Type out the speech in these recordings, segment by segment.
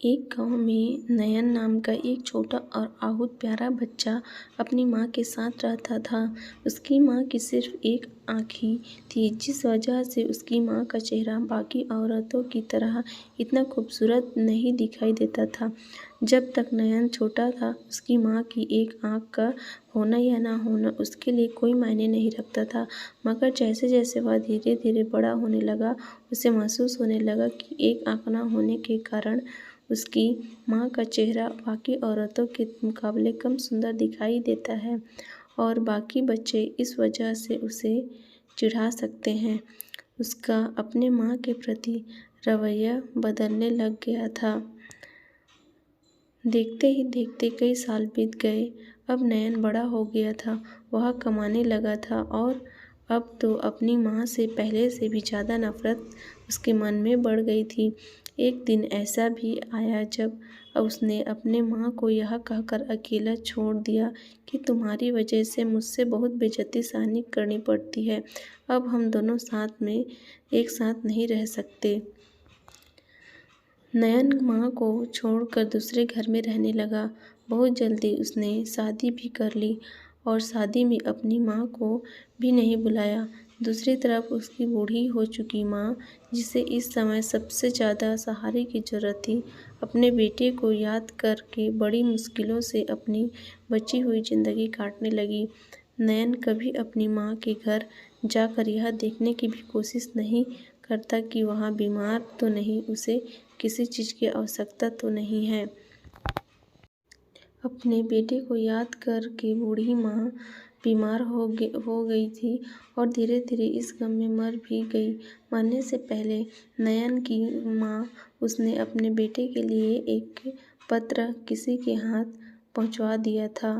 एक गांव में नयन नाम का एक छोटा और बहुत प्यारा बच्चा अपनी माँ के साथ रहता था। उसकी माँ की सिर्फ एक आँख ही थी, जिस वजह से उसकी माँ का चेहरा बाकी औरतों की तरह इतना खूबसूरत नहीं दिखाई देता था। जब तक नयन छोटा था, उसकी माँ की एक आँख का होना या ना होना उसके लिए कोई मायने नहीं रखता था। मगर जैसे जैसे वह धीरे धीरे बड़ा होने लगा, उसे महसूस होने लगा कि एक आँख ना होने के कारण उसकी माँ का चेहरा बाकी औरतों के मुकाबले कम सुंदर दिखाई देता है और बाकी बच्चे इस वजह से उसे चिढ़ा सकते हैं। उसका अपने माँ के प्रति रवैया बदलने लग गया था। देखते ही देखते कई साल बीत गए। अब नयन बड़ा हो गया था, वह कमाने लगा था और अब तो अपनी माँ से पहले से भी ज़्यादा नफरत उसके मन में बढ़ गई थी। एक दिन ऐसा भी आया जब उसने अपने माँ को यह कहकर अकेला छोड़ दिया कि तुम्हारी वजह से मुझसे बहुत बेइज्जती सहनी करनी पड़ती है। अब हम दोनों साथ में एक साथ नहीं रह सकते। नयन माँ को छोड़कर दूसरे घर में रहने लगा। बहुत जल्दी उसने शादी भी कर ली और शादी में अपनी माँ को भी नहीं बुलाया। दूसरी तरफ उसकी बूढ़ी हो चुकी माँ, जिसे इस समय सबसे ज़्यादा सहारे की ज़रूरत थी, अपने बेटे को याद करके बड़ी मुश्किलों से अपनी बची हुई ज़िंदगी काटने लगी। नयन कभी अपनी माँ के घर जाकर यह देखने की भी कोशिश नहीं करता कि वहाँ बीमार तो नहीं, उसे किसी चीज़ की आवश्यकता तो नहीं है। अपने बेटे को याद करके बूढ़ी माँ बीमार हो गई थी और धीरे धीरे इस गम में मर भी गई। मरने से पहले नयन की माँ उसने अपने बेटे के लिए एक पत्र किसी के हाथ पहुँचवा दिया था।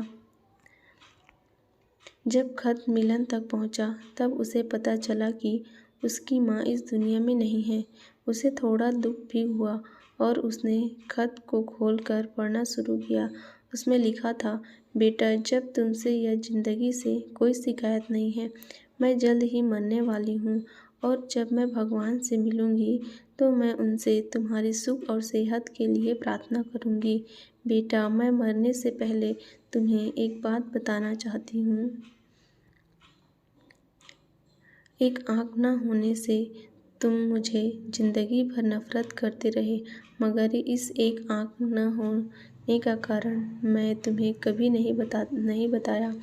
जब खत मिलन तक पहुँचा, तब उसे पता चला कि उसकी माँ इस दुनिया में नहीं है। उसे थोड़ा दुख भी हुआ और उसने खत को खोलकर पढ़ना शुरू किया। उसमें लिखा था, बेटा, जब तुमसे या ज़िंदगी से कोई शिकायत नहीं है, मैं जल्द ही मरने वाली हूँ और जब मैं भगवान से मिलूँगी तो मैं उनसे तुम्हारी सुख और सेहत के लिए प्रार्थना करूँगी। बेटा, मैं मरने से पहले तुम्हें एक बात बताना चाहती हूँ। एक आँख न होने से तुम मुझे ज़िंदगी भर नफ़रत करते रहे, मगर इस एक आँख न होने का कारण मैं तुम्हें कभी नहीं बताया।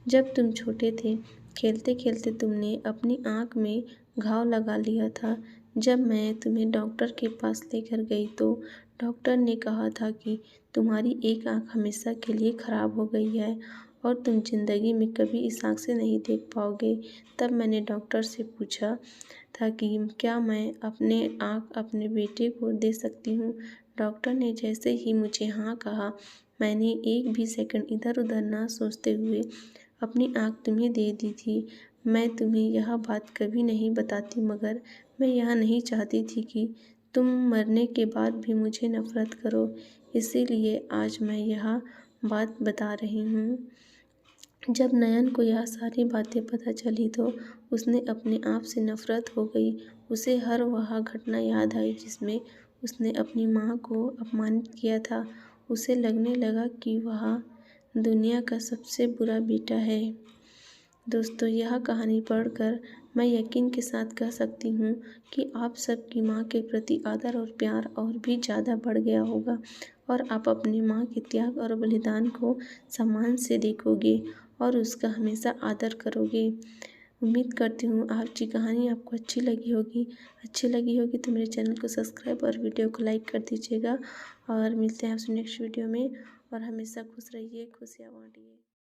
जब तुम छोटे थे, खेलते खेलते तुमने अपनी आँख में घाव लगा लिया था। जब मैं तुम्हें डॉक्टर के पास लेकर गई तो डॉक्टर ने कहा था कि तुम्हारी एक आँख हमेशा के लिए ख़राब हो गई है और तुम ज़िंदगी में कभी इस आँख से नहीं देख पाओगे। तब मैंने डॉक्टर से पूछा था कि क्या मैं अपने आँख अपने बेटे को दे सकती हूँ। डॉक्टर ने जैसे ही मुझे हाँ कहा, मैंने एक भी सेकंड इधर उधर ना सोचते हुए अपनी आँख तुम्हें दे दी थी। मैं तुम्हें यह बात कभी नहीं बताती, मगर मैं यह नहीं चाहती थी कि तुम मरने के बाद भी मुझे नफ़रत करो, इसीलिए आज मैं यह बात बता रही हूँ। जब नयन को यह सारी बातें पता चली तो उसने अपने आप से नफ़रत हो गई। उसे हर वह घटना याद आई जिसमें उसने अपनी माँ को अपमानित किया था। उसे लगने लगा कि वह दुनिया का सबसे बुरा बेटा है। दोस्तों, यह कहानी पढ़कर मैं यकीन के साथ कह सकती हूँ कि आप सबकी माँ के प्रति आदर और प्यार और भी ज़्यादा बढ़ गया होगा और आप अपनी माँ के त्याग और बलिदान को सम्मान से देखोगे और उसका हमेशा आदर करोगे। उम्मीद करती हूँ आपकी कहानी आपको अच्छी लगी होगी तो मेरे चैनल को सब्सक्राइब और वीडियो को लाइक कर दीजिएगा और मिलते हैं आपसे नेक्स्ट वीडियो में। और हमेशा खुश रहिए, खुशियाँ बाँटिए।